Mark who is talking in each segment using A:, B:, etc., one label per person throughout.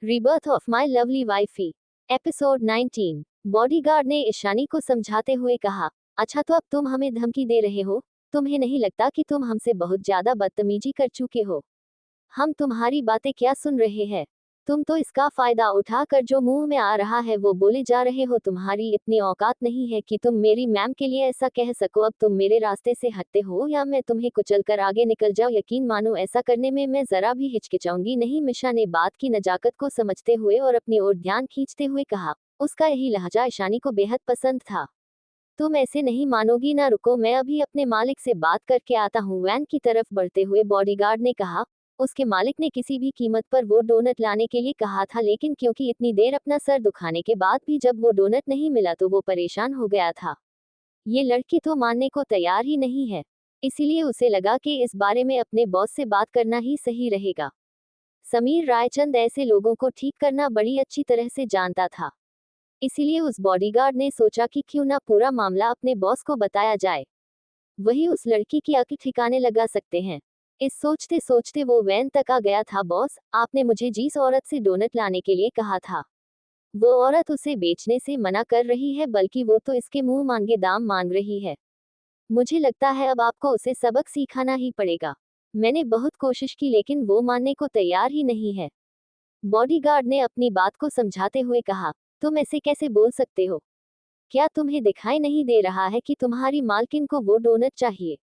A: Rebirth of my lovely wifey. Episode 19। Bodyguard ने ईशानी को समझाते हुए कहा, अच्छा तो अब तुम हमें धमकी दे रहे हो? तुम्हें नहीं लगता कि तुम हमसे बहुत ज्यादा बदतमीजी कर चुके हो? हम तुम्हारी बातें क्या सुन रहे हैं? तुम तो इसका फायदा उठाकर जो मुंह में आ रहा है वो बोले जा रहे हो। तुम्हारी इतनी औकात नहीं है कि तुम मेरी मैम के लिए ऐसा कह सको। अब तुम मेरे रास्ते से हटते हो या मैं तुम्हें कुचलकर आगे निकल जाऊं। यकीन मानो ऐसा करने में मैं जरा भी हिचकिचाऊंगी नहीं। मिशा ने बात की नजाकत को समझते हुए और अपनी ओर ध्यान खींचते हुए कहा। उसका यही लहजा ईशानी को बेहद पसंद था। तुम ऐसे नहीं मानोगी ना, रुको मैं अभी अपने मालिक से बात करके आता हूँ। वैन की तरफ बढ़ते हुए बॉडीगार्ड ने कहा। उसके मालिक ने किसी भी कीमत पर वो डोनट लाने के लिए कहा था, लेकिन क्योंकि इतनी देर अपना सर दुखाने के बाद भी जब वो डोनट नहीं मिला तो वो परेशान हो गया था। ये लड़की तो मानने को तैयार ही नहीं है, इसीलिए उसे लगा कि इस बारे में अपने बॉस से बात करना ही सही रहेगा। समीर रायचंद ऐसे लोगों को ठीक करना बड़ी अच्छी तरह से जानता था, इसीलिए उस बॉडीगार्ड ने सोचा कि क्यों ना पूरा मामला अपने बॉस को बताया जाए, वही उस लड़की की अकल ठिकाने लगा सकते हैं। इस सोचते सोचते वो वैन तक आ गया था। बॉस, आपने मुझे जिस औरत से डोनट लाने के लिए कहा था, वो औरत उसे बेचने से मना कर रही है, बल्कि वो तो इसके मुंह मांगे दाम मांग रही है। मुझे लगता है अब आपको उसे सबक सिखाना ही पड़ेगा। मैंने बहुत कोशिश की लेकिन वो मानने को तैयार ही नहीं है। बॉडीगार्ड ने अपनी बात को समझाते हुए कहा, तुम ऐसे कैसे बोल सकते हो? क्या तुम्हें दिखाई नहीं दे रहा है कि तुम्हारी मालकिन को वो डोनट चाहिए?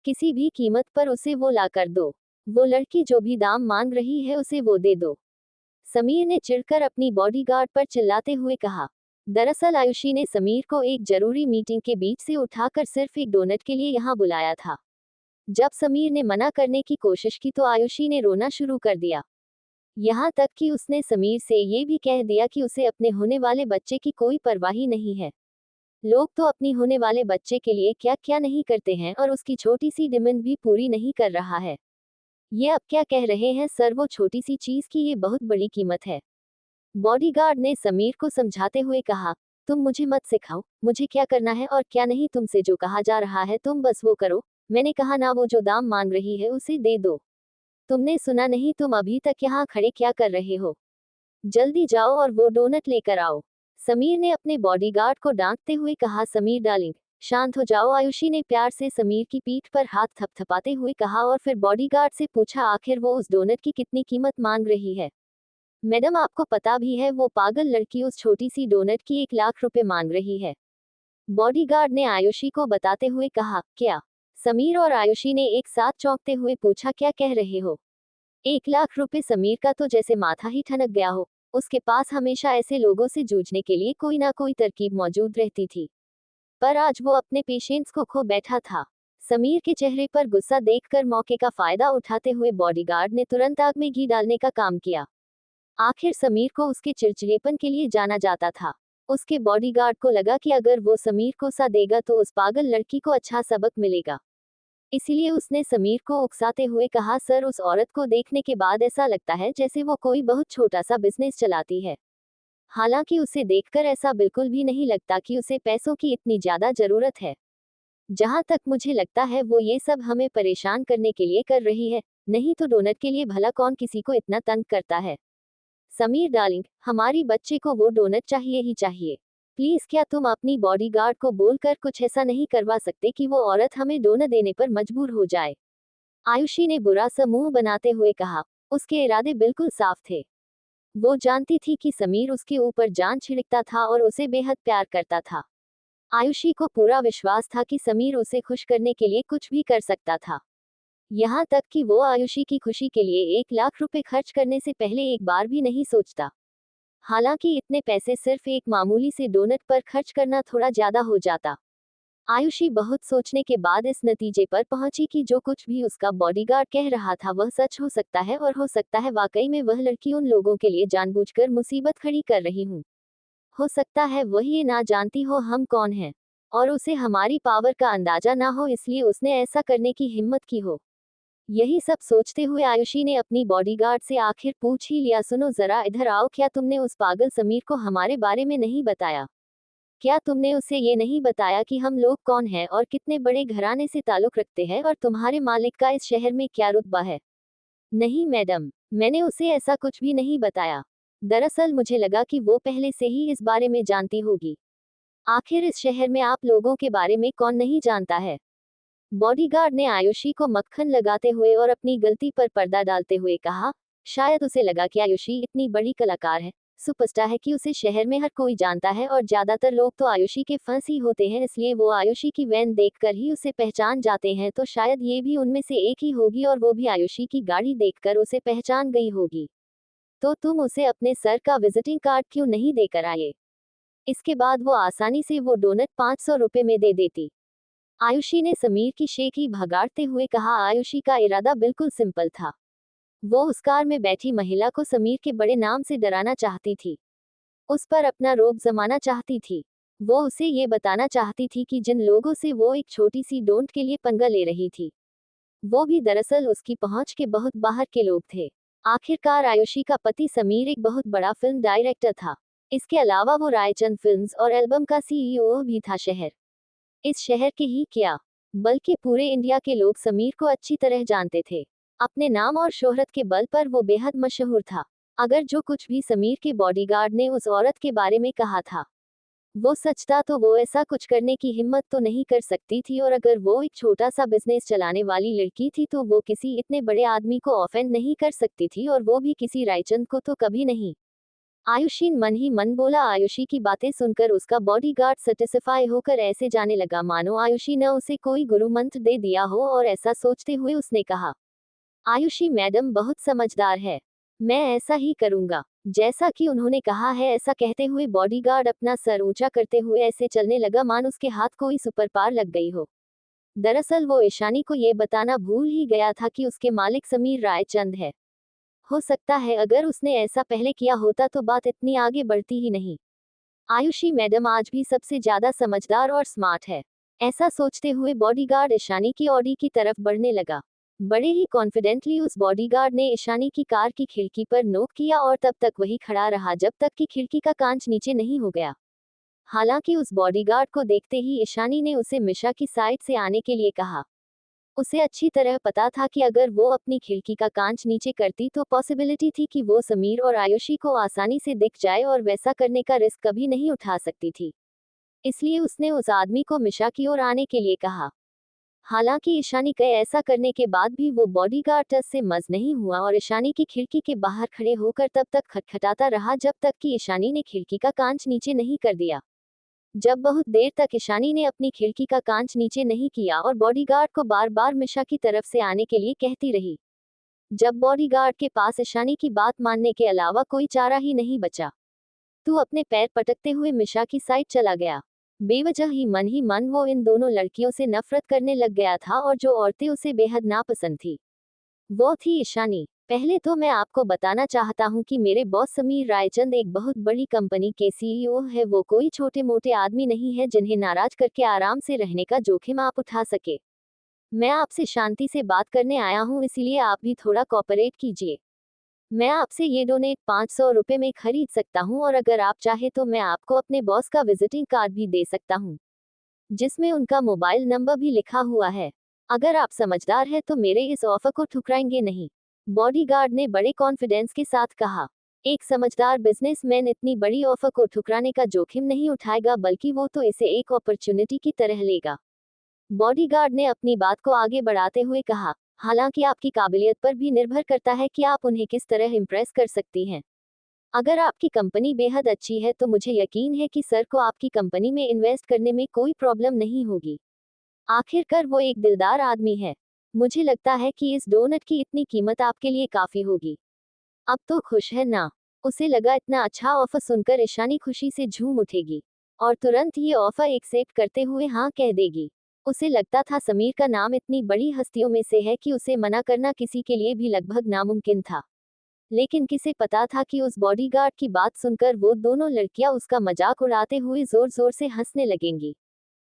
A: किसी भी कीमत पर उसे वो ला कर दो। वो लड़की जो भी दाम मांग रही है उसे वो दे दो। समीर ने चिढ़कर अपनी बॉडीगार्ड पर चिल्लाते हुए कहा। दरअसल आयुषी ने समीर को एक जरूरी मीटिंग के बीच से उठाकर सिर्फ एक डोनट के लिए यहाँ बुलाया था। जब समीर ने मना करने की कोशिश की तो आयुषी ने रोना शुरू कर दिया। यहाँ तक कि उसने समीर से ये भी कह दिया कि उसे अपने होने वाले बच्चे की कोई परवाह ही नहीं है। लोग तो अपनी होने वाले बच्चे के लिए क्या क्या नहीं करते हैं, और उसकी छोटी सी डिमांड भी पूरी नहीं कर रहा है। ये अब क्या कह रहे हैं सर, वो छोटी सी चीज की ये बहुत बड़ी कीमत है। बॉडीगार्ड ने समीर को समझाते हुए कहा, तुम मुझे मत सिखाओ मुझे क्या करना है और क्या नहीं। तुमसे जो कहा जा रहा है तुम बस वो करो। मैंने कहा ना, वो जो दाम मांग रही है उसे दे दो। तुमने सुना नहीं? तुम अभी तक यहाँ खड़े क्या कर रहे हो? जल्दी जाओ और वो डोनट लेकर आओ। समीर ने अपने बॉडीगार्ड को डांटते हुए कहा। समीर डार्लिंग, शांत हो जाओ, आयुषी ने प्यार से समीर की पीठ पर हाथ थपथपाते हुए कहा, और फिर बॉडीगार्ड से पूछा, आखिर वो उस डोनट की कितनी कीमत मांग रही है? मैडम, आपको पता भी है वो पागल लड़की उस छोटी सी डोनट की 1 लाख रुपए मांग रही है। बॉडीगार्ड ने आयुषी को बताते हुए कहा। क्या? समीर और आयुषी ने एक साथ चौंकते हुए पूछा, क्या कह रहे हो? 1 लाख रुपए? समीर का तो जैसे माथा ही ठनक गया हो। उसके पास हमेशा ऐसे लोगों से जूझने के लिए कोई ना कोई तरकीब मौजूद रहती थी, पर आज वो अपने पेशेंस को खो बैठा था। समीर के चेहरे पर गुस्सा देखकर मौके का फायदा उठाते हुए बॉडीगार्ड ने तुरंत आग में घी डालने का काम किया। आखिर समीर को उसके चिड़चिड़ेपन के लिए जाना जाता था। उसके बॉडीगार्ड को लगा कि अगर वो समीर को सा देगा तो उस पागल लड़की को अच्छा सबक मिलेगा। इसीलिए उसने समीर को उकसाते हुए कहा, सर, उस औरत को देखने के बाद ऐसा लगता है जैसे वो कोई बहुत छोटा सा बिजनेस चलाती है। हालांकि उसे देखकर ऐसा बिल्कुल भी नहीं लगता कि उसे पैसों की इतनी ज्यादा जरूरत है। जहां तक मुझे लगता है वो ये सब हमें परेशान करने के लिए कर रही है, नहीं तो डोनट के लिए भला कौन किसी को इतना तंग करता है। समीर डार्लिंग, हमारी बच्चे को वो डोनट चाहिए ही चाहिए। प्लीज, क्या तुम अपनी बॉडीगार्ड को बोलकर कुछ ऐसा नहीं करवा सकते कि वो औरत हमें डोनट देने पर मजबूर हो जाए? आयुषी ने बुरा सा मुंह बनाते हुए कहा। उसके इरादे बिल्कुल साफ थे। वो जानती थी कि समीर उसके ऊपर जान छिड़कता था और उसे बेहद प्यार करता था। आयुषी को पूरा विश्वास था कि समीर उसे खुश करने के लिए कुछ भी कर सकता था। यहाँ तक कि वो आयुषी की खुशी के लिए 1 लाख रुपए खर्च करने से पहले एक बार भी नहीं सोचता। हालांकि इतने पैसे सिर्फ एक मामूली से डोनट पर खर्च करना थोड़ा ज्यादा हो जाता। आयुषी बहुत सोचने के बाद इस नतीजे पर पहुंची कि जो कुछ भी उसका बॉडीगार्ड कह रहा था वह सच हो सकता है, और हो सकता है वाकई में वह लड़की उन लोगों के लिए जानबूझकर मुसीबत खड़ी कर रही हूँ। हो सकता है वह ये ना जानती हो हम कौन हैं, और उसे हमारी पावर का अंदाजा ना हो, इसलिए उसने ऐसा करने की हिम्मत की हो। यही सब सोचते हुए आयुषी ने अपनी बॉडीगार्ड से आखिर पूछ ही लिया, सुनो जरा इधर आओ, क्या तुमने उस पागल समीर को हमारे बारे में नहीं बताया? क्या तुमने उसे ये नहीं बताया कि हम लोग कौन हैं और कितने बड़े घराने से ताल्लुक रखते हैं, और तुम्हारे मालिक का इस शहर में क्या रुतबा है? नहीं मैडम, मैंने उसे ऐसा कुछ भी नहीं बताया। दरअसल मुझे लगा कि वो पहले से ही इस बारे में जानती होगी। आखिर इस शहर में आप लोगों के बारे में कौन नहीं जानता है? बॉडीगार्ड ने आयुषी को मक्खन लगाते हुए और अपनी गलती पर पर्दा डालते हुए कहा। शायद उसे लगा कि आयुषी इतनी बड़ी कलाकार है, सुपरस्टार है कि उसे शहर में हर कोई जानता है और ज्यादातर लोग तो आयुषी के फंस ही होते हैं, इसलिए वो आयुषी की वैन देखकर ही उसे पहचान जाते हैं, तो शायद ये भी उनमें से एक ही होगी और वो भी आयुषी की गाड़ी देखकर उसे पहचान गई होगी। तो तुम उसे अपने सर का विजिटिंग कार्ड क्यों नहीं देकर आए? इसके बाद वो आसानी से वो डोनट 500 रुपए में दे देती। आयुषी ने समीर की शेखी भगाड़ते हुए कहा। आयुषी का इरादा बिल्कुल सिंपल था। वो उस कार में बैठी महिला को समीर के बड़े नाम से डराना चाहती थी, उस पर अपना रोब जमाना चाहती थी। वो उसे ये बताना चाहती थी कि जिन लोगों से वो एक छोटी सी डोंट के लिए पंगा ले रही थी, वो भी दरअसल उसकी पहुंच के बहुत बाहर के लोग थे। आखिरकार आयुषी का पति समीर एक बहुत बड़ा फिल्म डायरेक्टर था। इसके अलावा वो रायचंद फिल्म्स और एल्बम का सीईओ भी था। इस शहर के ही क्या, बल्कि पूरे इंडिया के लोग समीर को अच्छी तरह जानते थे। अपने नाम और शोहरत के बल पर वो बेहद मशहूर था। अगर जो कुछ भी समीर के बॉडीगार्ड ने उस औरत के बारे में कहा था वो सच था, तो वो ऐसा कुछ करने की हिम्मत तो नहीं कर सकती थी, और अगर वो एक छोटा सा बिजनेस चलाने वाली लड़की थी तो वो किसी इतने बड़े आदमी को ऑफेंड नहीं कर सकती थी, और वो भी किसी रायचंद को तो कभी नहीं। आयुषी मन ही मन बोला। आयुषी की बातें सुनकर उसका बॉडीगार्ड सेटिस्फाई होकर ऐसे जाने लगा मानो आयुषी ने उसे कोई गुरु मंत्र दे दिया हो, और ऐसा सोचते हुए उसने कहा, आयुषी मैडम बहुत समझदार है, मैं ऐसा ही करूंगा जैसा कि उन्होंने कहा है। ऐसा कहते हुए बॉडीगार्ड अपना सर ऊंचा करते हुए ऐसे चलने लगा मानो उसके हाथ कोई सुपर पावर लग गई हो। दरअसल वो ईशानी को ये बताना भूल ही गया था कि उसके मालिक समीर रायचंद है। हो सकता है अगर उसने ऐसा पहले किया होता तो बात इतनी आगे बढ़ती ही नहीं। आयुषी मैडम आज भी सबसे ज्यादा समझदार और स्मार्ट है। ऐसा सोचते हुए बॉडीगार्ड ईशानी की ऑडी की तरफ बढ़ने लगा। बड़े ही कॉन्फिडेंटली उस बॉडीगार्ड ने ईशानी की कार की खिड़की पर नोक किया और तब तक वही खड़ा रहा जब तक कि खिड़की का कांच नीचे नहीं हो गया। हालांकि उस बॉडीगार्ड को देखते ही ईशानी ने उसे मिशा की साइड से आने के लिए कहा। उसे अच्छी तरह पता था कि अगर वो अपनी खिड़की का कांच नीचे करती तो पॉसिबिलिटी थी कि वो समीर और आयुषी को आसानी से दिख जाए, और वैसा करने का रिस्क कभी नहीं उठा सकती थी। इसलिए उसने उस आदमी को मिशा की ओर आने के लिए कहा। हालांकि ईशानी के ऐसा करने के बाद भी वो बॉडीगार्ड से मज नहीं हुआ और ईशानी की खिड़की के बाहर खड़े होकर तब तक खटखटाता रहा जब तक कि ईशानी ने खिड़की का कांच नीचे नहीं कर दिया। जब बहुत देर तक ईशानी ने अपनी खिड़की का कांच नीचे नहीं किया और बॉडीगार्ड को बार बार मिशा की तरफ से आने के लिए कहती रही, जब बॉडीगार्ड के पास ईशानी की बात मानने के अलावा कोई चारा ही नहीं बचा, तू अपने पैर पटकते हुए मिशा की साइड चला गया। बेवजह ही मन वो इन दोनों लड़कियों से नफरत करने लग गया था, और जो औरतें उसे बेहद नापसंद थी वो थी ईशानी। पहले तो मैं आपको बताना चाहता हूँ कि मेरे बॉस समीर रायचंद एक बहुत बड़ी कंपनी के सीईओ है। वो कोई छोटे मोटे आदमी नहीं है जिन्हें नाराज करके आराम से रहने का जोखिम आप उठा सके। मैं आपसे शांति से बात करने आया हूँ, इसलिए आप भी थोड़ा कोऑपरेट कीजिए। मैं आपसे ये डोनेट 500 रुपए में खरीद सकता हूँ, और अगर आप चाहे तो मैं आपको अपने बॉस का विजिटिंग कार्ड भी दे सकता हूँ, जिसमें उनका मोबाइल नंबर भी लिखा हुआ है। अगर आप समझदार हैं तो मेरे इस ऑफर को ठुकराएंगे नहीं, बॉडीगार्ड ने बड़े कॉन्फिडेंस के साथ कहा। एक समझदार बिजनेसमैन इतनी बड़ी ऑफर को ठुकराने का जोखिम नहीं उठाएगा, बल्कि वो तो इसे एक अपॉर्चुनिटी की तरह लेगा। बॉडीगार्ड ने अपनी बात को आगे बढ़ाते हुए कहा, हालांकि आपकी काबिलियत पर भी निर्भर करता है कि आप उन्हें किस तरह इम्प्रेस कर सकती हैं। अगर आपकी कंपनी बेहद अच्छी है तो मुझे यकीन है कि सर को आपकी कंपनी में इन्वेस्ट करने में कोई प्रॉब्लम नहीं होगी। आखिरकार वो एक दिलदार आदमी है। मुझे लगता है कि इस डोनट की इतनी कीमत आपके लिए काफी होगी। अब तो खुश है ना? उसे लगा इतना अच्छा ऑफर सुनकर ईशानी खुशी से झूम उठेगी और तुरंत ये ऑफर एक्सेप्ट करते हुए हाँ कह देगी। उसे लगता था समीर का नाम इतनी बड़ी हस्तियों में से है कि उसे मना करना किसी के लिए भी लगभग नामुमकिन था। लेकिन किसे पता था कि उस बॉडीगार्ड की बात सुनकर वो दोनों लड़कियां उसका मजाक उड़ाते हुए जोर जोर से हंसने लगेंगी।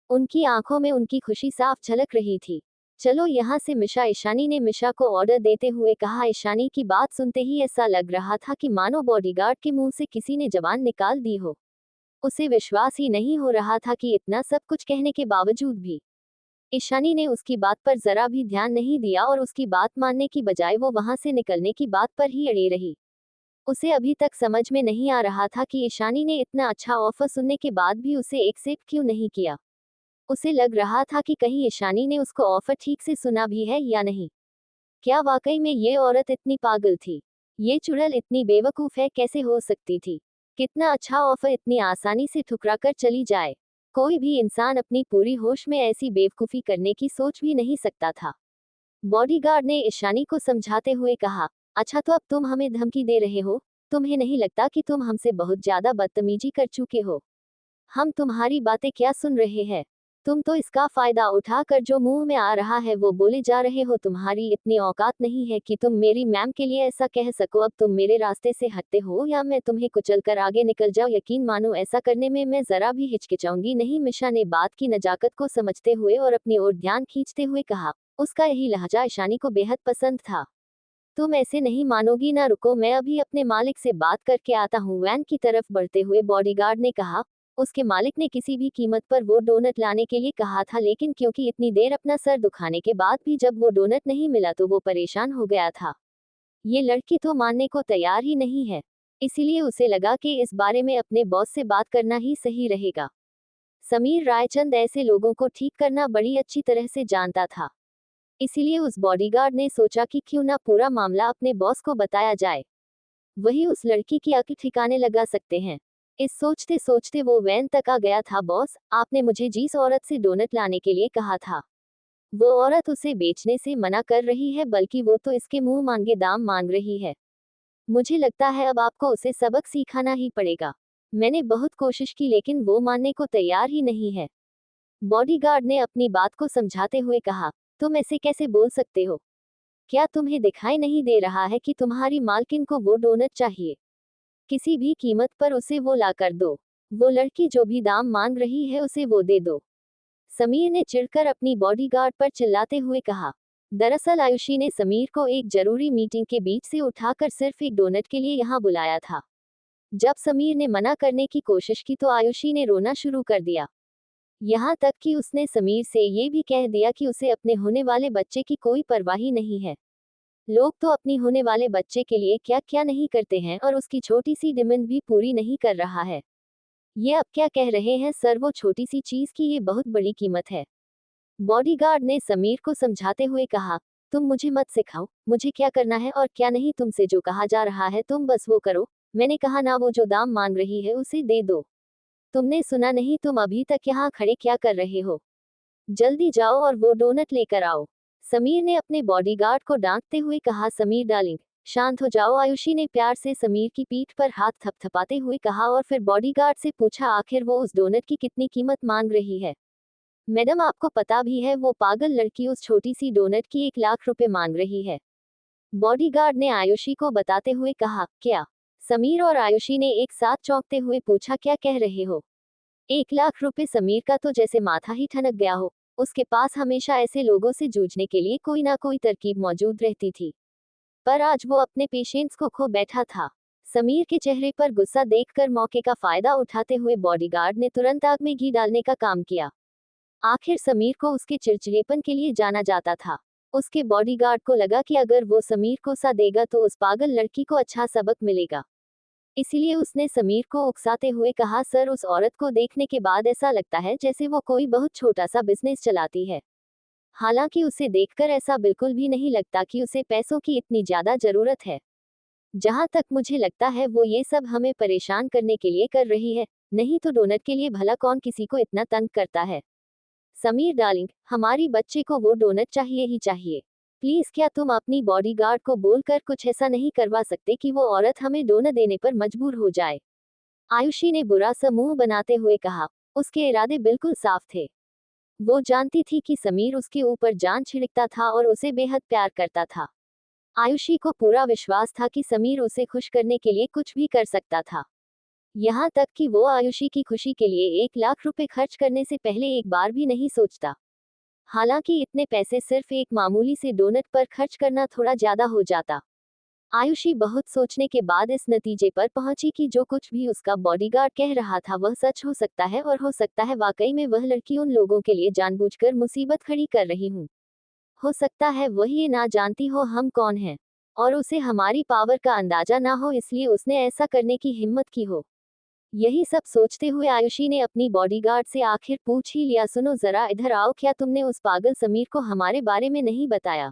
A: उनकी आंखों में उनकी खुशी साफ झलक रही थी। चलो यहाँ से मिशा, ईशानी ने मिशा को ऑर्डर देते हुए कहा। ईशानी की बात सुनते ही ऐसा लग रहा था कि मानो बॉडीगार्ड के मुंह से किसी ने जबान निकाल दी हो। उसे विश्वास ही नहीं हो रहा था कि इतना सब कुछ कहने के बावजूद भी ईशानी ने उसकी बात पर जरा भी ध्यान नहीं दिया और उसकी बात मानने की बजाय वो वहां से निकलने की बात पर ही अड़ी रही। उसे अभी तक समझ में नहीं आ रहा था कि ईशानी ने इतना अच्छा ऑफर सुनने के बाद भी उसे एक्सेप्ट क्यों नहीं किया। उसे लग रहा था कि कहीं ईशानी ने उसको ऑफर ठीक से सुना भी है या नहीं। क्या वाकई में ये औरत इतनी पागल थी? ये चुड़ैल इतनी बेवकूफ है कैसे हो सकती थी? कितना अच्छा ऑफर इतनी आसानी से ठुकरा कर चली जाए। कोई भी इंसान अपनी पूरी होश में ऐसी बेवकूफी करने की सोच भी नहीं सकता था। बॉडीगार्ड ने ईशानी को समझाते हुए कहा, अच्छा तो अब तुम हमें धमकी दे रहे हो? तुम्हें नहीं लगता कि तुम हमसे बहुत ज्यादा बदतमीजी कर चुके हो? हम तुम्हारी बातें क्या सुन रहे हैं? तुम तो इसका फायदा उठाकर जो मुंह में आ रहा है वो बोले जा रहे हो। तुम्हारी इतनी औकात नहीं है कि तुम मेरी मैम के लिए ऐसा कह सको। अब तुम मेरे रास्ते से हटते हो या मैं तुम्हें कुचलकर आगे निकल जाऊं। यकीन मानो ऐसा करने में मैं जरा भी हिचकिचाऊंगी नहीं। मिशा ने बात की नजाकत को समझते हुए और अपनी ओर ध्यान खींचते हुए कहा। उसका यही लहजा ईशानी को बेहद पसंद था। तुम ऐसे नहीं मानोगी ना, रुको मैं अभी अपने मालिक से बात करके आता हूँ। वैन की तरफ बढ़ते हुए बॉडीगार्ड ने कहा। उसके मालिक ने किसी भी कीमत पर वो डोनट लाने के लिए कहा था, लेकिन क्योंकि इतनी देर अपना सर दुखाने के बाद भी जब वो डोनट नहीं मिला तो वो परेशान हो गया था। ये लड़की तो मानने को तैयार ही नहीं है। इसीलिए उसे लगा कि इस बारे में अपने बॉस से बात करना ही सही रहेगा। समीर रायचंद ऐसे लोगों को ठीक करना बड़ी अच्छी तरह से जानता था। इसीलिए उस बॉडीगार्ड ने सोचा कि क्यों ना पूरा मामला अपने बॉस को बताया जाए। वही उस लड़की की अकल ठिकाने लगा सकते हैं। इस सोचते सोचते वो वैन तक आ गया था। बॉस, आपने मुझे जिस औरत से डोनट लाने के लिए कहा था, वो औरत उसे बेचने से मना कर रही है, बल्कि वो तो इसके मुंह मांगे दाम मांग रही है। मुझे लगता है अब आपको उसे सबक सिखाना ही पड़ेगा। मैंने बहुत कोशिश की लेकिन वो मानने को तैयार ही नहीं है। बॉडीगार्ड ने अपनी बात को समझाते हुए कहा, तुम ऐसे कैसे बोल सकते हो? क्या तुम्हें दिखाई नहीं दे रहा है कि तुम्हारी मालकिन को वो डोनट चाहिए? किसी भी कीमत पर उसे वो ला कर दो। वो लड़की जो भी दाम मांग रही है उसे वो दे दो। समीर ने चिढ़कर अपनी बॉडीगार्ड पर चिल्लाते हुए कहा। दरअसल आयुषी ने समीर को एक जरूरी मीटिंग के बीच से उठाकर सिर्फ एक डोनट के लिए यहाँ बुलाया था। जब समीर ने मना करने की कोशिश की तो आयुषी ने रोना शुरू कर दिया। यहाँ तक कि उसने समीर से ये भी कह दिया कि उसे अपने होने वाले बच्चे की कोई परवाह ही नहीं है। लोग तो अपनी होने वाले बच्चे के लिए क्या क्या नहीं करते हैं, और उसकी छोटी सी डिमांड भी पूरी नहीं कर रहा है। ये अब क्या कह रहे हैं सर, वो छोटी सी चीज की ये बहुत बड़ी कीमत है। बॉडीगार्ड ने समीर को समझाते हुए कहा, तुम मुझे मत सिखाओ मुझे क्या करना है और क्या नहीं। तुमसे जो कहा जा रहा है तुम बस वो करो। मैंने कहा ना, वो जो दाम मांग रही है उसे दे दो। तुमने सुना नहीं? तुम अभी तक यहाँ खड़े क्या कर रहे हो? जल्दी जाओ और वो डोनट लेकर आओ। समीर ने अपने बॉडीगार्ड को डांटते हुए कहा। समीर डार्लिंग, शांत हो जाओ, आयुषी ने प्यार से समीर की पीठ पर हाथ थपथपाते हुए कहा, और फिर बॉडीगार्ड से पूछा, आखिर वो उस डोनट की कितनी कीमत मांग रही है? मैडम, आपको पता भी है वो पागल लड़की उस छोटी सी डोनट की 1 लाख रुपए मांग रही है। बॉडीगार्ड ने आयुषी को बताते हुए कहा। क्या? समीर और आयुषी ने एक साथ चौंकते हुए पूछा, क्या कह रहे हो? 1 लाख रुपए? समीर का तो जैसे माथा ही ठनक गया हो। उसके पास हमेशा ऐसे लोगों से जूझने के लिए कोई ना कोई तरकीब मौजूद रहती थी, पर आज वो अपने पेशेंस को खो बैठा था। समीर के चेहरे पर गुस्सा देखकर मौके का फायदा उठाते हुए बॉडीगार्ड ने तुरंत आग में घी डालने का काम किया। आखिर समीर को उसके चिड़चिड़ेपन के लिए जाना जाता था। उसके बॉडीगार्ड को लगा कि अगर वो समीर को सा देगा तो उस पागल लड़की को अच्छा सबक मिलेगा। इसीलिए उसने समीर को उकसाते हुए कहा, सर, उस औरत को देखने के बाद ऐसा लगता है जैसे वो कोई बहुत छोटा सा बिजनेस चलाती है। हालांकि उसे देखकर ऐसा बिल्कुल भी नहीं लगता कि उसे पैसों की इतनी ज्यादा जरूरत है। जहां तक मुझे लगता है वो ये सब हमें परेशान करने के लिए कर रही है, नहीं तो डोनट के लिए भला कौन किसी को इतना तंग करता है। समीर डार्लिंग, हमारी बच्चे को वो डोनट चाहिए ही चाहिए। प्लीज, क्या तुम अपनी बॉडीगार्ड को बोलकर कुछ ऐसा नहीं करवा सकते कि वो औरत हमें डोनट देने पर मजबूर हो जाए? आयुषी ने बुरा सा मुंह बनाते हुए कहा। उसके इरादे बिल्कुल साफ थे। वो जानती थी कि समीर उसके ऊपर जान छिड़कता था और उसे बेहद प्यार करता था। आयुषी को पूरा विश्वास था कि समीर उसे खुश करने के लिए कुछ भी कर सकता था। यहाँ तक कि वो आयुषी की खुशी के लिए 1 लाख रुपए खर्च करने से पहले एक बार भी नहीं सोचता। हालांकि इतने पैसे सिर्फ एक मामूली से डोनट पर खर्च करना थोड़ा ज्यादा हो जाता। आयुषी बहुत सोचने के बाद इस नतीजे पर पहुंची कि जो कुछ भी उसका बॉडीगार्ड कह रहा था वह सच हो सकता है, और हो सकता है वाकई में वह लड़की उन लोगों के लिए जानबूझकर मुसीबत खड़ी कर रही हूँ। हो सकता है वह ये ना जानती हो हम कौन हैं। और उसे हमारी पावर का अंदाजा ना हो, इसलिए उसने ऐसा करने की हिम्मत की हो। यही सब सोचते हुए आयुषी ने अपनी बॉडीगार्ड से आखिर पूछ ही लिया, सुनो जरा इधर आओ, क्या तुमने उस पागल समीर को हमारे बारे में नहीं बताया?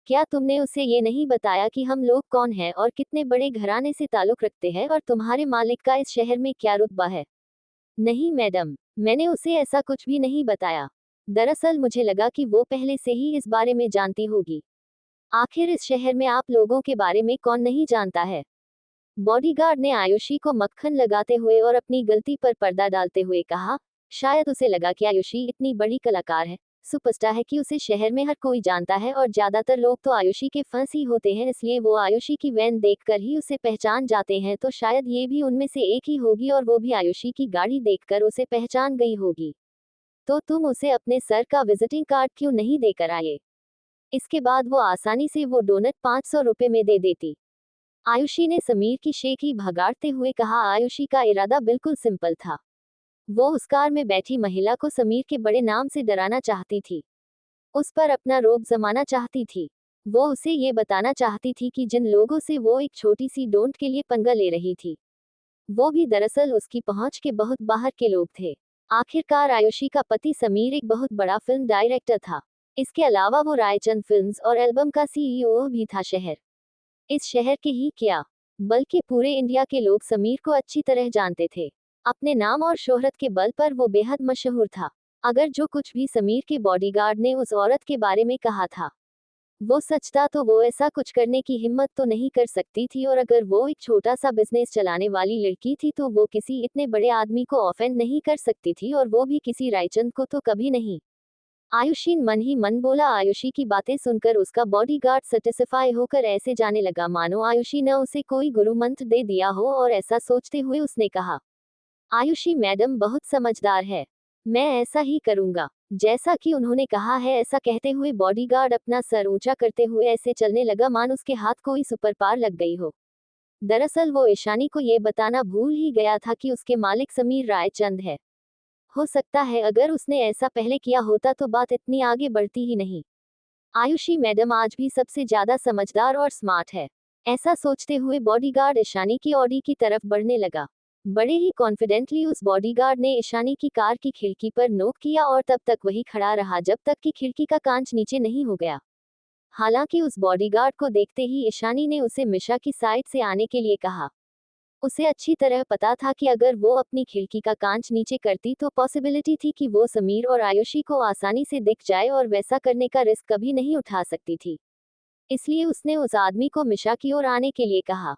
A: क्या तुमने उसे ये नहीं बताया कि हम लोग कौन हैं और कितने बड़े घराने से ताल्लुक रखते हैं और तुम्हारे मालिक का इस शहर में क्या रुतबा है? नहीं मैडम, मैंने उसे ऐसा कुछ भी नहीं बताया। दरअसल मुझे लगा कि वो पहले से ही इस बारे में जानती होगी। आखिर इस शहर में आप लोगों के बारे में कौन नहीं जानता है? बॉडीगार्ड ने आयुषी को मक्खन लगाते हुए और अपनी गलती पर पर्दा डालते हुए कहा। शायद उसे लगा कि आयुषी इतनी बड़ी कलाकार है, सुपरस्टार है कि उसे शहर में हर कोई जानता है और ज्यादातर लोग तो आयुषी के फंस ही होते हैं, इसलिए वो आयुषी की वैन देखकर ही उसे पहचान जाते हैं, तो शायद ये भी उनमें से एक ही होगी और वो भी आयुषी की गाड़ी देखकर उसे पहचान गई होगी। तो तुम उसे अपने सर का विजिटिंग कार्ड क्यों नहीं देकर आए? इसके बाद वो आसानी से वो डोनट 500 रुपए में दे देती। आयुषी ने समीर की शेखी भगाड़ते हुए कहा। आयुषी का इरादा बिल्कुल सिंपल था। वो उस कार में बैठी महिला को समीर के बड़े नाम से डराना चाहती थी, उस पर अपना रोब जमाना चाहती थी। वो उसे ये बताना चाहती थी कि जिन लोगों से वो एक छोटी सी डोंट के लिए पंगा ले रही थी, वो भी दरअसल उसकी पहुंच के बहुत बाहर के लोग थे। आखिरकार आयुषी का पति समीर एक बहुत बड़ा फिल्म डायरेक्टर था। इसके अलावा वो रायचंद फिल्म्स और एल्बम का सीईओ भी था। इस शहर के ही क्या, बल्कि पूरे इंडिया के लोग समीर को अच्छी तरह जानते थे। अपने नाम और शोहरत के बल पर वो बेहद मशहूर था। अगर जो कुछ भी समीर के बॉडीगार्ड ने उस औरत के बारे में कहा था वो सच था, तो वो ऐसा कुछ करने की हिम्मत तो नहीं कर सकती थी, और अगर वो एक छोटा सा बिजनेस चलाने वाली लड़की थी तो वो किसी इतने बड़े आदमी को ऑफेंड नहीं कर सकती थी, और वो भी किसी रायचंद को तो कभी नहीं। आयुषी मन ही मन बोला। आयुषी की बातें सुनकर उसका बॉडीगार्ड सेटिस्फाई होकर ऐसे जाने लगा मानो आयुषी ने उसे कोई गुरु मंत्र दे दिया हो, और ऐसा सोचते हुए उसने कहा, आयुषी मैडम बहुत समझदार है, मैं ऐसा ही करूंगा जैसा कि उन्होंने कहा है। ऐसा कहते हुए बॉडीगार्ड अपना सर ऊंचा करते हुए ऐसे चलने लगा मान उसके हाथ कोई सुपर पावर लग गई हो। दरअसल वो ईशानी को ये बताना भूल ही गया था कि उसके मालिक समीर रायचंद है। हो सकता है अगर उसने ऐसा पहले किया होता तो बात इतनी आगे बढ़ती ही नहीं। आयुषी मैडम आज भी सबसे ज्यादा समझदार और स्मार्ट है। ऐसा सोचते हुए बॉडीगार्ड ईशानी की ऑडी की तरफ बढ़ने लगा। बड़े ही कॉन्फिडेंटली उस बॉडीगार्ड ने ईशानी की कार की खिड़की पर नोक किया और तब तक वही खड़ा रहा जब तक कि खिड़की का कांच नीचे नहीं हो गया। हालांकि उस बॉडीगार्ड को देखते ही ईशानी ने उसे मिशा की साइड से आने के लिए कहा। उसे अच्छी तरह पता था कि अगर वो अपनी खिड़की का कांच नीचे करती तो पॉसिबिलिटी थी कि वो समीर और आयुषी को आसानी से दिख जाए, और वैसा करने का रिस्क कभी नहीं उठा सकती थी। इसलिए उसने उस आदमी को मिशा की ओर आने के लिए कहा।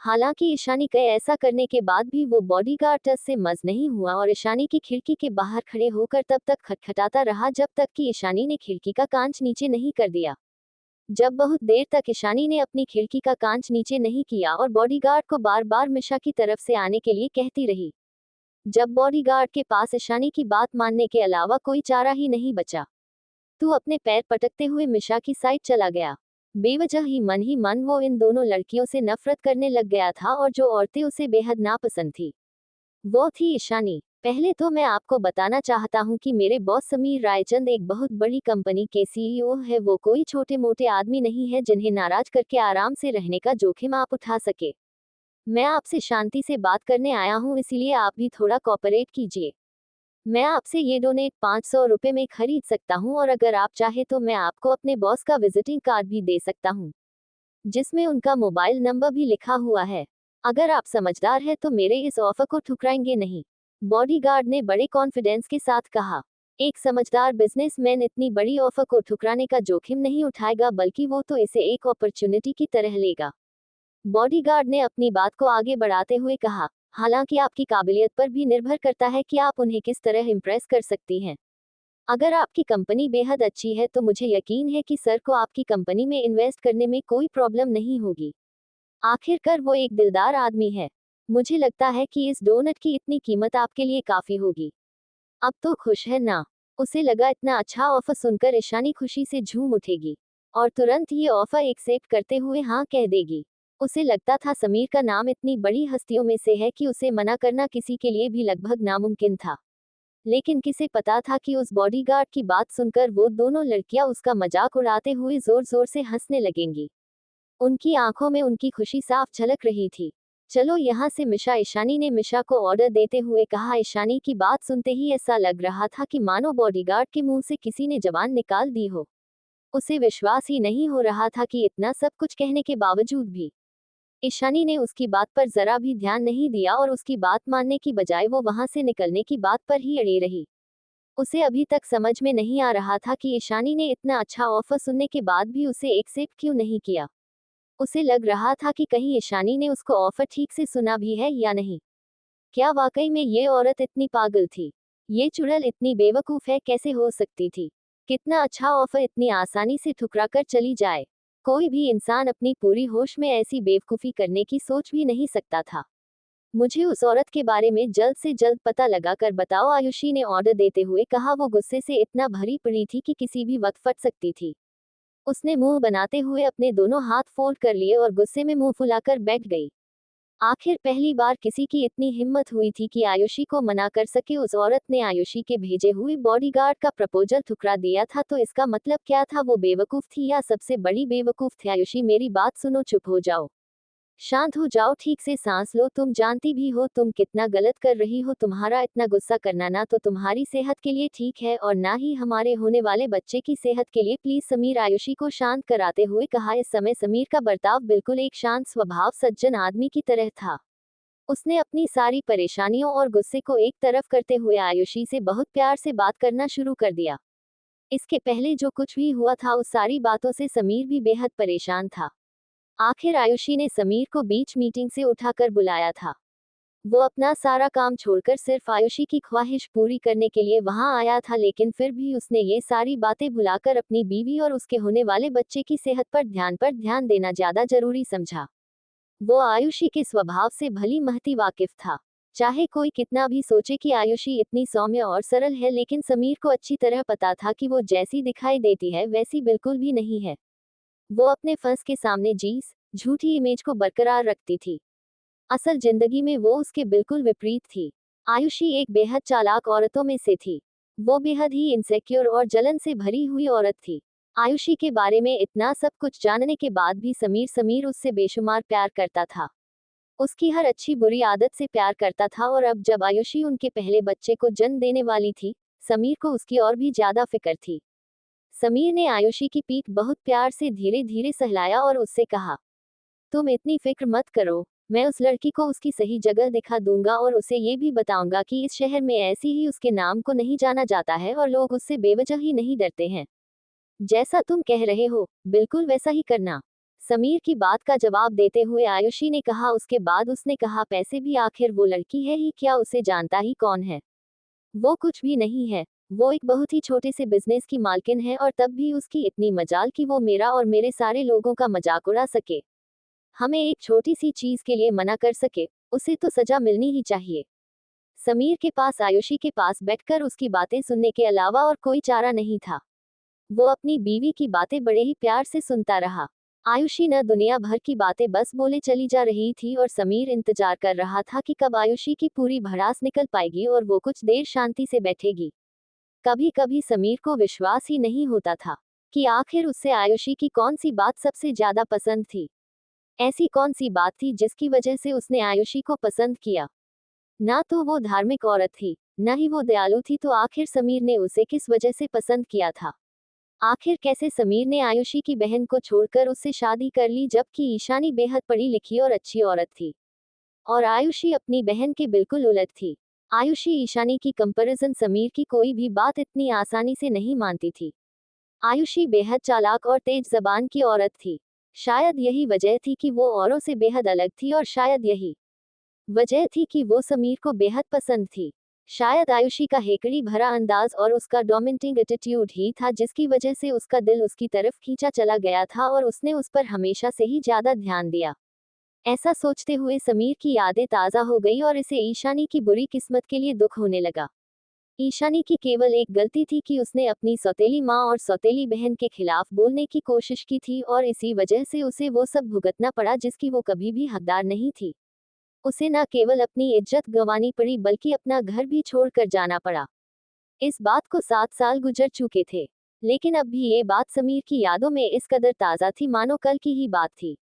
A: हालांकि ईशानी के ऐसा करने के बाद भी वो बॉडीगार्ड से मज नहीं हुआ और ईशानी की खिड़की के बाहर खड़े होकर तब तक खटखटाता रहा जब तक कि ईशानी ने खिड़की का कांच नीचे नहीं कर दिया। जब बहुत देर तक ईशानी ने अपनी खिड़की का कांच नीचे नहीं किया और बॉडीगार्ड को बार बार मिशा की तरफ से आने के लिए कहती रही, जब बॉडीगार्ड के पास ईशानी की बात मानने के अलावा कोई चारा ही नहीं बचा, तू अपने पैर पटकते हुए मिशा की साइड चला गया। बेवजह ही मन वो इन दोनों लड़कियों से नफरत करने लग गया था, और जो औरतें उसे बेहद नापसंद थी वो थी ईशानी। पहले तो मैं आपको बताना चाहता हूँ कि मेरे बॉस समीर रायचंद एक बहुत बड़ी कंपनी के सीईओ है। वो कोई छोटे मोटे आदमी नहीं है जिन्हें नाराज करके आराम से रहने का जोखिम आप उठा सके। मैं आपसे शांति से बात करने आया हूँ, इसलिए आप भी थोड़ा कोऑपरेट कीजिए। मैं आपसे ये डोनेट 500 रुपए में खरीद सकता हूँ, और अगर आप चाहे तो मैं आपको अपने बॉस का विजिटिंग कार्ड भी दे सकता हूँ जिसमें उनका मोबाइल नंबर भी लिखा हुआ है। अगर आप समझदार हैं तो मेरे इस ऑफर को ठुकराएंगे नहीं, बॉडीगार्ड ने बड़े कॉन्फिडेंस के साथ कहा। एक समझदार बिजनेसमैन इतनी बड़ी ऑफर को ठुकराने का जोखिम नहीं उठाएगा, बल्कि वो तो इसे एक अपॉर्चुनिटी की तरह लेगा। बॉडीगार्ड ने अपनी बात को आगे बढ़ाते हुए कहा, हालांकि आपकी काबिलियत पर भी निर्भर करता है कि आप उन्हें किस तरह इम्प्रेस कर सकती हैं। अगर आपकी कंपनी बेहद अच्छी है तो मुझे यकीन है कि सर को आपकी कंपनी में इन्वेस्ट करने में कोई प्रॉब्लम नहीं होगी। आखिरकार वो एक दिलदार आदमी है। मुझे लगता है कि इस डोनट की इतनी कीमत आपके लिए काफी होगी। अब तो खुश है ना? उसे लगा इतना अच्छा ऑफर सुनकर ईशानी खुशी से झूम उठेगी और तुरंत ये ऑफर एक्सेप्ट करते हुए हाँ कह देगी। उसे लगता था समीर का नाम इतनी बड़ी हस्तियों में से है कि उसे मना करना किसी के लिए भी लगभग नामुमकिन था। लेकिन किसे पता था कि उस बॉडीगार्ड की बात सुनकर वो दोनों लड़कियां उसका मजाक उड़ाते हुए जोर जोर से हंसने लगेंगी। उनकी आंखों में उनकी खुशी साफ झलक रही थी। चलो यहाँ से मिशा, ईशानी ने मिशा को ऑर्डर देते हुए कहा। ईशानी की बात सुनते ही ऐसा लग रहा था कि मानो बॉडीगार्ड के मुंह से किसी ने जबान निकाल दी हो। उसे विश्वास ही नहीं हो रहा था कि इतना सब कुछ कहने के बावजूद भी ईशानी ने उसकी बात पर जरा भी ध्यान नहीं दिया और उसकी बात मानने की बजाय वो वहां से निकलने की बात पर ही अड़ी रही। उसे अभी तक समझ में नहीं आ रहा था कि ईशानी ने इतना अच्छा ऑफर सुनने के बाद भी उसे एक्सेप्ट क्यों नहीं किया। उसे लग रहा था कि कहीं ईशानी ने उसको ऑफर ठीक से सुना भी है या नहीं। क्या वाकई में ये औरत इतनी पागल थी? ये चुड़ैल इतनी बेवकूफ है कैसे हो सकती थी? कितना अच्छा ऑफर इतनी आसानी से ठुकरा कर चली जाए। कोई भी इंसान अपनी पूरी होश में ऐसी बेवकूफी करने की सोच भी नहीं सकता था। मुझे उस औरत के बारे में जल्द से जल्द पता लगा कर बताओ, आयुषी ने ऑर्डर देते हुए कहा। वो गुस्से से इतना भरी पड़ी थी कि किसी भी वक्त फट सकती थी। उसने मुंह बनाते हुए अपने दोनों हाथ फोल्ड कर लिए और गुस्से में मुंह फुलाकर बैठ गई। आखिर पहली बार किसी की इतनी हिम्मत हुई थी कि आयुषी को मना कर सके। उस औरत ने आयुषी के भेजे हुए बॉडीगार्ड का प्रपोजल ठुकरा दिया था, तो इसका मतलब क्या था? वो बेवकूफ थी या सबसे बड़ी बेवकूफ थी? आयुषी, मेरी बात सुनो, चुप हो जाओ, शांत हो जाओ, ठीक से सांस लो। तुम जानती भी हो तुम कितना गलत कर रही हो। तुम्हारा इतना गुस्सा करना ना तो तुम्हारी सेहत के लिए ठीक है और ना ही हमारे होने वाले बच्चे की सेहत के लिए। प्लीज समीर, आयुषी को शांत कराते हुए कहा। इस समय समीर का बर्ताव बिल्कुल एक शांत स्वभाव सज्जन आदमी की तरह था। उसने अपनी सारी परेशानियों और गुस्से को एक तरफ करते हुए आयुषी से बहुत प्यार से बात करना शुरू कर दिया। इसके पहले जो कुछ भी हुआ था उस सारी बातों से समीर भी बेहद परेशान था। आखिर आयुषी ने समीर को बीच मीटिंग से उठाकर बुलाया था। वो अपना सारा काम छोड़कर सिर्फ आयुषी की ख्वाहिश पूरी करने के लिए वहां आया था, लेकिन फिर भी उसने ये सारी बातें भुलाकर अपनी बीवी और उसके होने वाले बच्चे की सेहत पर ध्यान देना ज्यादा जरूरी समझा। वो आयुषी के स्वभाव से भली महती वाकिफ था। चाहे कोई कितना भी सोचे कि आयुषी इतनी सौम्य और सरल है, लेकिन समीर को अच्छी तरह पता था कि वो जैसी दिखाई देती है वैसी बिल्कुल भी नहीं है। वो अपने फंस के सामने जीस झूठी इमेज को बरकरार रखती थी। असल जिंदगी में वो उसके बिल्कुल विपरीत थी। आयुषी एक बेहद चालाक औरतों में से थी। वो बेहद ही इनसेक्योर और जलन से भरी हुई औरत थी। आयुषी के बारे में इतना सब कुछ जानने के बाद भी समीर उससे बेशुमार प्यार करता था। उसकी हर अच्छी बुरी आदत से प्यार करता था और अब जब आयुषी उनके पहले बच्चे को जन्म देने वाली थी, समीर को उसकी और भी ज्यादा फिक्र थी। समीर ने आयुषी की पीठ बहुत प्यार से धीरे धीरे सहलाया और उससे कहा, तुम इतनी फिक्र मत करो, मैं उस लड़की को उसकी सही जगह दिखा दूंगा और उसे ये भी बताऊंगा कि इस शहर में ऐसी ही उसके नाम को नहीं जाना जाता है और लोग उससे बेवजह ही नहीं डरते हैं। जैसा तुम कह रहे हो बिल्कुल वैसा ही करना। समीर की बात का जवाब देते हुए आयुषी ने कहा। उसके बाद उसने कहा, पैसे भी आखिर वो लड़की है ही क्या? उसे जानता ही कौन है? वो कुछ भी नहीं है। वो एक बहुत ही छोटे से बिजनेस की मालकिन है और तब भी उसकी इतनी मजाल कि वो मेरा और मेरे सारे लोगों का मजाक उड़ा सके। हमें एक छोटी सी चीज के लिए मना कर सके, उसे तो सजा मिलनी ही चाहिए। समीर के पास आयुषी के पास बैठकर उसकी बातें सुनने के अलावा और कोई चारा नहीं था। वो अपनी बीवी की बातें बड़े ही प्यार से सुनता रहा। आयुषी न दुनिया भर की बातें बस बोले चली जा रही थी और समीर इंतजार कर रहा था कि कब आयुषी की पूरी भड़ास निकल पाएगी और वो कुछ देर शांति से बैठेगी। कभी कभी समीर को विश्वास ही नहीं होता था कि आखिर उससे आयुषी की कौन सी बात सबसे ज्यादा पसंद थी। ऐसी कौन सी बात थी जिसकी वजह से उसने आयुषी को पसंद किया? ना तो वो धार्मिक औरत थी, न ही वो दयालु थी, तो आखिर समीर ने उसे किस वजह से पसंद किया था? आखिर कैसे समीर ने आयुषी की बहन को छोड़कर उससे शादी कर ली, जबकि ईशानी बेहद पढ़ी लिखी और अच्छी औरत थी और आयुषी अपनी बहन के बिल्कुल उलट थी। आयुषी ईशानी की कंपैरिजन समीर की कोई भी बात इतनी आसानी से नहीं मानती थी। आयुषी बेहद चालाक और तेज जबान की औरत थी। शायद यही वजह थी कि वो औरों से बेहद अलग थी और शायद यही वजह थी कि वो समीर को बेहद पसंद थी। शायद आयुषी का हेकड़ी भरा अंदाज और उसका डोमिनेटिंग एटीट्यूड ही था जिसकी वजह से उसका दिल उसकी तरफ खींचा चला गया था और उसने उस पर हमेशा से ही ज्यादा ध्यान दिया। ऐसा सोचते हुए समीर की यादें ताज़ा हो गई और इसे ईशानी की बुरी किस्मत के लिए दुख होने लगा। ईशानी की केवल एक गलती थी कि उसने अपनी सौतेली माँ और सौतेली बहन के खिलाफ बोलने की कोशिश की थी और इसी वजह से उसे वो सब भुगतना पड़ा जिसकी वो कभी भी हकदार नहीं थी। उसे न केवल अपनी इज्जत गंवानी पड़ी बल्कि अपना घर भी छोड़कर जाना पड़ा। इस बात को 7 साल गुजर चुके थे, लेकिन अब भी ये बात समीर की यादों में इस कदर ताज़ा थी मानो कल की ही बात थी।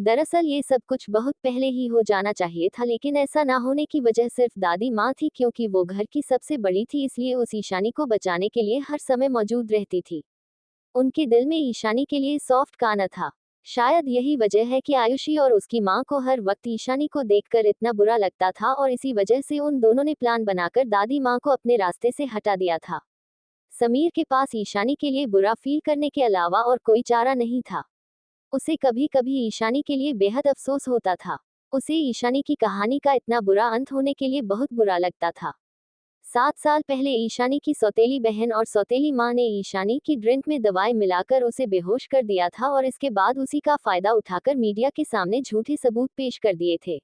A: दरअसल ये सब कुछ बहुत पहले ही हो जाना चाहिए था, लेकिन ऐसा ना होने की वजह सिर्फ दादी माँ थी, क्योंकि वो घर की सबसे बड़ी थी, इसलिए उस ईशानी को बचाने के लिए हर समय मौजूद रहती थी। उनके दिल में ईशानी के लिए सॉफ्ट काना था। शायद यही वजह है कि आयुषी और उसकी माँ को हर वक्त ईशानी को देखकर इतना बुरा लगता था, और इसी वजह से उन दोनों ने प्लान बनाकर दादी माँ को अपने रास्ते से हटा दिया था। समीर के पास ईशानी के लिए बुरा फील करने के अलावा और कोई चारा नहीं था। उसे कभी कभी ईशानी के लिए बेहद अफसोस होता था। उसे ईशानी की कहानी का इतना बुरा अंत होने के लिए बहुत बुरा लगता था। 7 साल पहले ईशानी की सौतेली बहन और सौतेली माँ ने ईशानी की ड्रिंक में दवाई मिलाकर उसे बेहोश कर दिया था, और इसके बाद उसी का फायदा उठाकर मीडिया के सामने झूठे सबूत पेश कर दिए थे।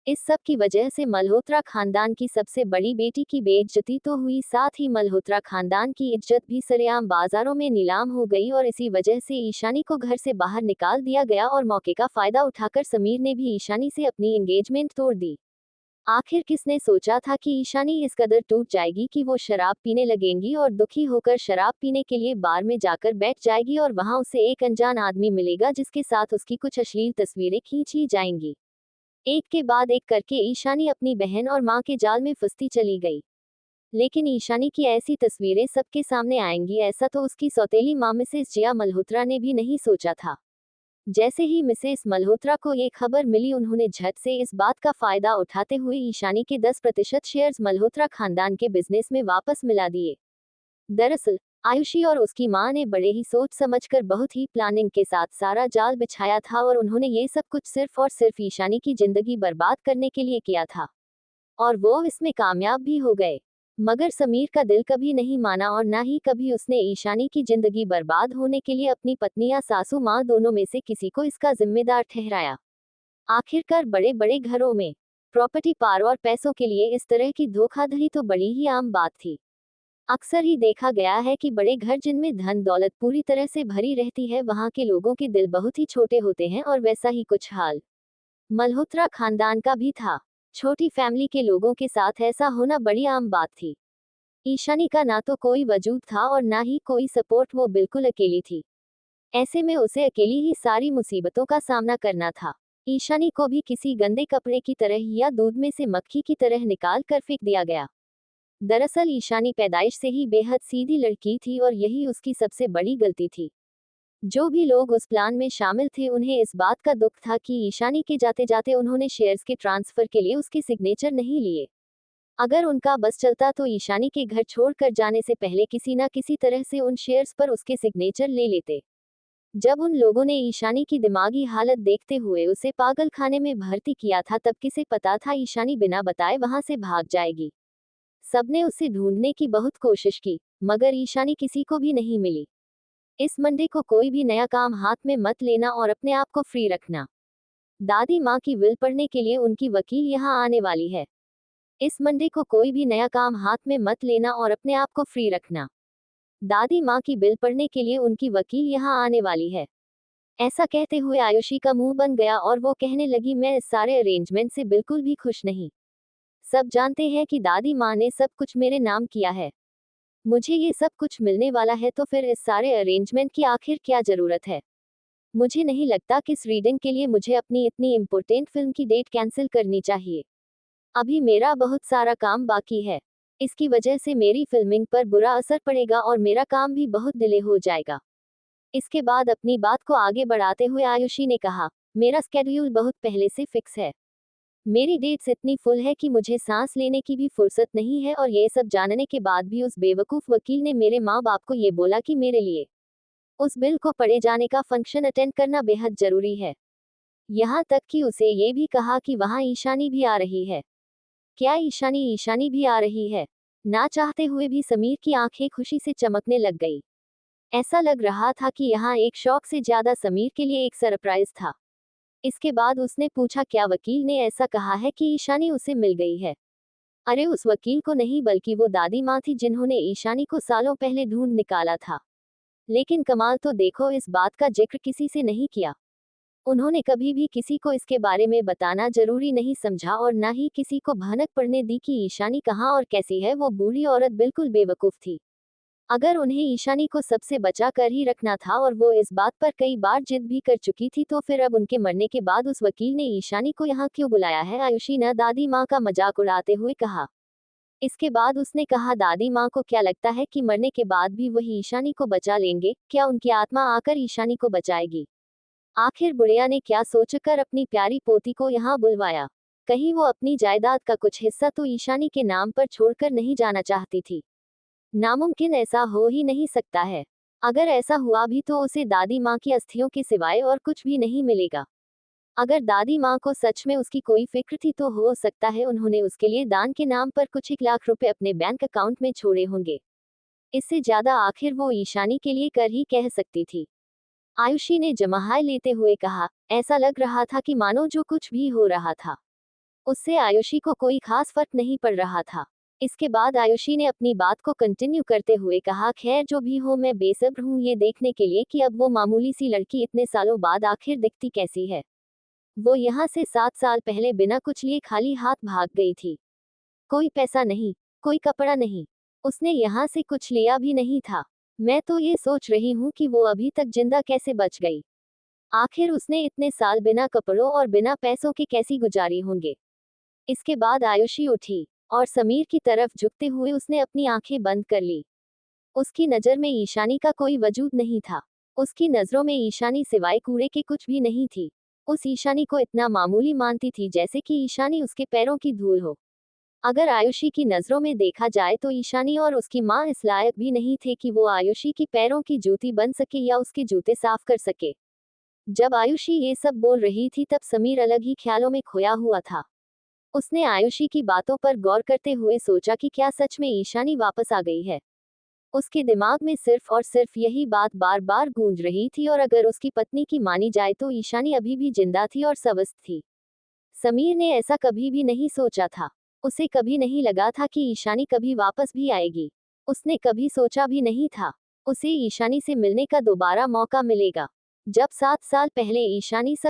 A: इस सब की वजह से मल्होत्रा खानदान की सबसे बड़ी बेटी की बेइज्जती तो हुई, साथ ही मल्होत्रा खानदान की इज्जत भी सरेआम बाजारों में नीलाम हो गई, और इसी वजह से ईशानी को घर से बाहर निकाल दिया गया, और मौके का फायदा उठाकर समीर ने भी ईशानी से अपनी एंगेजमेंट तोड़ दी। आखिर किसने सोचा था कि ईशानी इस कदर टूट जाएगी कि वो शराब पीने लगेंगी और दुखी होकर शराब पीने के लिए बार में जाकर बैठ जाएगी, और वहां उसे एक अनजान आदमी मिलेगा जिसके साथ उसकी कुछ अश्लील तस्वीरें खींच ली जाएंगी। एक के बाद एक करके ईशानी अपनी बहन और माँ के जाल में फंसती चली गई। लेकिन ईशानी की ऐसी तस्वीरें सबके सामने आएंगी, ऐसा तो उसकी सौतेली माँ मिसेस जिया मल्होत्रा ने भी नहीं सोचा था। जैसे ही मिसेस मल्होत्रा को ये खबर मिली, उन्होंने झट से इस बात का फायदा उठाते हुए ईशानी के 10% शेयर्स मल्होत्रा खानदान के बिजनेस में वापस मिला दिए। दरअसल आयुषी और उसकी माँ ने बड़े ही सोच समझकर बहुत ही प्लानिंग के साथ सारा जाल बिछाया था, और उन्होंने ये सब कुछ सिर्फ और सिर्फ ईशानी की जिंदगी बर्बाद करने के लिए किया था। और वो इसमें कामयाब भी हो गए। मगर समीर का दिल कभी नहीं माना, और ना ही कभी उसने ईशानी की जिंदगी बर्बाद होने के लिए अपनी पत्नी या सासू माँ दोनों में से किसी को इसका जिम्मेदार ठहराया। आखिरकार बड़े बड़े घरों में प्रॉपर्टी पार और पैसों के लिए इस तरह की धोखाधड़ी तो बड़ी ही आम बात थी। अक्सर ही देखा गया है कि बड़े घर जिनमें धन दौलत पूरी तरह से भरी रहती है, वहां के लोगों के दिल बहुत ही छोटे होते हैं, और वैसा ही कुछ हाल मल्होत्रा खानदान का भी था। छोटी फैमिली के लोगों के साथ ऐसा होना बड़ी आम बात थी। ईशानी का ना तो कोई वजूद था और ना ही कोई सपोर्ट, वो बिल्कुल अकेली थी। ऐसे में उसे अकेली ही सारी मुसीबतों का सामना करना था। ईशानी को भी किसी गंदे कपड़े की तरह ही या दूध में से मक्खी की तरह निकाल कर फेंक दिया गया। दरअसल ईशानी पैदाइश से ही बेहद सीधी लड़की थी, और यही उसकी सबसे बड़ी गलती थी। जो भी लोग उस प्लान में शामिल थे, उन्हें इस बात का दुख था कि ईशानी के जाते जाते उन्होंने शेयर्स के ट्रांसफर के लिए उसके सिग्नेचर नहीं लिए। अगर उनका बस चलता तो ईशानी के घर छोड़कर जाने से पहले किसी न किसी तरह से उन शेयर्स पर उसके सिग्नेचर ले लेते। जब उन लोगों ने ईशानी की दिमागी हालत देखते हुए उसे पागल खाने में भर्ती किया था, तब किसे पता था ईशानी बिना बताए वहां से भाग जाएगी। सबने उसे ढूंढने की बहुत कोशिश की, मगर ईशानी किसी को भी नहीं मिली। इस मंडे को कोई भी नया काम हाथ में मत लेना और अपने आप को फ्री रखना। दादी माँ की विल पढ़ने के लिए उनकी वकील यहाँ आने वाली है। इस मंडे को कोई भी नया काम हाथ में मत लेना और अपने आप को फ्री रखना। दादी माँ की बिल पढ़ने के लिए उनकी वकील यहाँ आने वाली है। ऐसा कहते हुए आयुषी का मुंह बन गया, और वो कहने लगी, मैं इस सारे अरेंजमेंट से बिल्कुल भी खुश नहीं। सब जानते हैं कि दादी माँ ने सब कुछ मेरे नाम किया है। मुझे ये सब कुछ मिलने वाला है, तो फिर इस सारे अरेंजमेंट की आखिर क्या जरूरत है। मुझे नहीं लगता कि इस रीडिंग के लिए मुझे अपनी इतनी इम्पोर्टेंट फिल्म की डेट कैंसिल करनी चाहिए। अभी मेरा बहुत सारा काम बाकी है। इसकी वजह से मेरी फिल्मिंग पर बुरा असर पड़ेगा और मेरा काम भी बहुत डिले हो जाएगा। इसके बाद अपनी बात को आगे बढ़ाते हुए आयुषी ने कहा, मेरा स्केड्यूल बहुत पहले से फिक्स है। मेरी डेट्स इतनी फुल है कि मुझे सांस लेने की भी फुर्सत नहीं है, और ये सब जानने के बाद भी उस बेवकूफ वकील ने मेरे माँ बाप को ये बोला कि मेरे लिए उस बिल को पढ़े जाने का फंक्शन अटेंड करना बेहद जरूरी है। यहाँ तक कि उसे ये भी कहा कि वहाँ ईशानी भी आ रही है। क्या ईशानी भी आ रही है? ना चाहते हुए भी समीर की आंखें खुशी से चमकने लग गई। ऐसा लग रहा था कि यहाँ एक शौक से ज्यादा समीर के लिए एक सरप्राइज था। इसके बाद उसने पूछा, क्या वकील ने ऐसा कहा है कि ईशानी उसे मिल गई है? अरे उस वकील को नहीं, बल्कि वो दादी माँ थी जिन्होंने ईशानी को सालों पहले ढूंढ निकाला था। लेकिन कमाल तो देखो, इस बात का जिक्र किसी से नहीं किया। उन्होंने कभी भी किसी को इसके बारे में बताना जरूरी नहीं समझा, और ना ही किसी को भनक पड़ने दी कि ईशानी कहाँ और कैसी है। वो बूढ़ी औरत बिल्कुल बेवकूफ थी। अगर उन्हें ईशानी को सबसे बचा कर ही रखना था और वो इस बात पर कई बार जिद भी कर चुकी थी, तो फिर अब उनके मरने के बाद उस वकील ने ईशानी को यहाँ क्यों बुलाया है, आयुषी ने दादी माँ का मजाक उड़ाते हुए कहा। इसके बाद उसने कहा, दादी माँ को क्या लगता है कि मरने के बाद भी वही ईशानी को बचा लेंगे? क्या उनकी आत्मा आकर ईशानी को बचाएगी? आखिर बुढ़िया ने क्या सोचकर अपनी प्यारी पोती को यहाँ बुलवाया? कहीं वो अपनी जायदाद का कुछ हिस्सा तो ईशानी के नाम पर छोड़कर नहीं जाना चाहती थी? नामुमकिन, ऐसा हो ही नहीं सकता है। अगर ऐसा हुआ भी तो उसे दादी माँ की अस्थियों के सिवाय और कुछ भी नहीं मिलेगा। अगर दादी माँ को सच में उसकी कोई फिक्र थी तो हो सकता है उन्होंने उसके लिए दान के नाम पर कुछ 1 लाख रुपए अपने बैंक अकाउंट में छोड़े होंगे। इससे ज्यादा आखिर वो ईशानी के लिए कर ही कह सकती थी। आयुषी ने जमाहाय लेते हुए कहा। ऐसा लग रहा था कि मानो जो कुछ भी हो रहा था उससे आयुषी को कोई खास फर्क नहीं पड़ रहा था। इसके बाद आयुषी ने अपनी बात को कंटिन्यू करते हुए कहा, खैर जो भी हो, मैं बेसब्र हूँ ये देखने के लिए कि अब वो मामूली सी लड़की इतने सालों बाद आखिर दिखती कैसी है। वो यहाँ से 7 साल पहले बिना कुछ लिए खाली हाथ भाग गई थी। कोई पैसा नहीं, कोई कपड़ा नहीं, उसने यहाँ से कुछ लिया भी नहीं था। मैं तो ये सोच रही हूँ कि वो अभी तक जिंदा कैसे बच गई। आखिर उसने इतने साल बिना कपड़ों और बिना पैसों के कैसी गुजारी होंगे। इसके बाद आयुषी उठी और समीर की तरफ झुकते हुए उसने अपनी आंखें बंद कर ली। उसकी नजर में ईशानी का कोई वजूद नहीं था। उसकी नजरों में ईशानी सिवाय कूड़े के कुछ भी नहीं थी। उस ईशानी को इतना मामूली मानती थी जैसे कि ईशानी उसके पैरों की धूल हो। अगर आयुषी की नजरों में देखा जाए तो ईशानी और उसकी माँ इस लायक भी नहीं थे कि वो आयुषी की पैरों की जूती बन सके या उसके जूते साफ कर सके। जब आयुषी ये सब बोल रही थी तब समीर अलग ही ख्यालों में खोया हुआ था। उसने आयुषी की बातों पर गौर करते हुए सोचा कि क्या सच में ईशानी वापस आ गई है। उसके दिमाग में सिर्फ और सिर्फ यही बात बार बार गूंज रही थी, और अगर उसकी पत्नी की मानी जाए तो ईशानी अभी भी जिंदा थी और स्वस्थ थी। समीर ने ऐसा कभी भी नहीं सोचा था। उसे कभी नहीं लगा था कि ईशानी कभी वापस भी आएगी। उसने कभी सोचा भी नहीं था उसे ईशानी से मिलने का दोबारा मौका मिलेगा। जब 7 साल पहले ईशानी